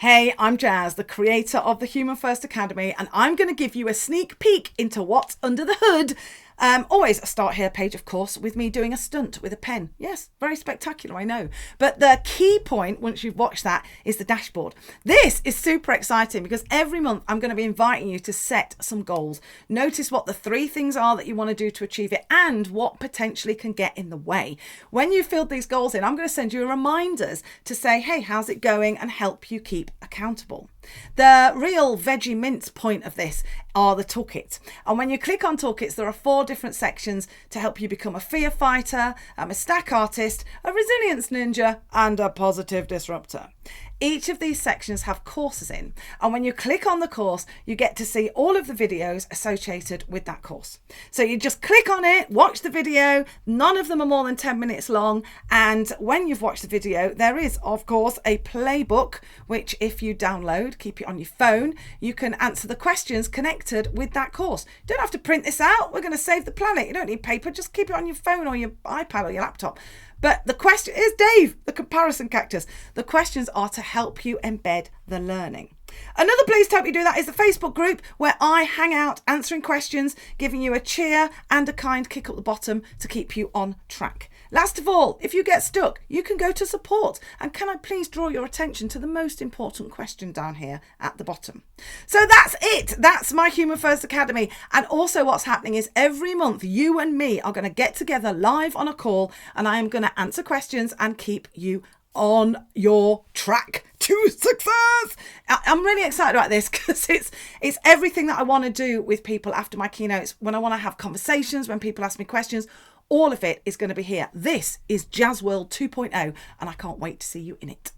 Hey, I'm Jazz, the creator of the Human First Academy, and I'm going to give you a sneak peek into what's under the hood. Always a start here page, of course, with me doing a stunt with a pen. Yes, very spectacular, I know. But the key point, once you've watched that, is the dashboard. This is super exciting because every month I'm going to be inviting you to set some goals. Notice what the 3 things are that you want to do to achieve it and what potentially can get in the way. When you filled these goals in, I'm going to send you reminders to say, hey, how's it going, and help you keep accountable. The real veggie mince point of this are the toolkits. And when you click on toolkits, there are 4 different sections to help you become a fear fighter, a stack artist, a resilience ninja, and a positive disruptor. Each of these sections have courses in, and when you click on the course, you get to see all of the videos associated with that course. So you just click on it, watch the video. None of them are more than 10 minutes long, and when you've watched the video, there is, of course, a playbook, which if you download, keep it on your phone, you can answer the questions connected with that course. You don't have to print this out. We're going to save the planet. You don't need paper. Just keep it on your phone or your iPad or your laptop. But the question is, Dave, the comparison cactus. The questions are to help you embed the learning. Another place to help you do that is the Facebook group, where I hang out answering questions, giving you a cheer and a kind kick up the bottom to keep you on track. Last of all, if you get stuck, you can go to support. And can I please draw your attention to the most important question down here at the bottom? So that's it. That's my Human First Academy. And also what's happening is every month you and me are going to get together live on a call, and I am going to answer questions and keep you on your track to success. I'm really excited about this because it's everything that I want to do with people after my keynotes, when I want to have conversations, when people ask me questions. All of it is going to be here. This is Jazz World 2.0, and I can't wait to see you in it.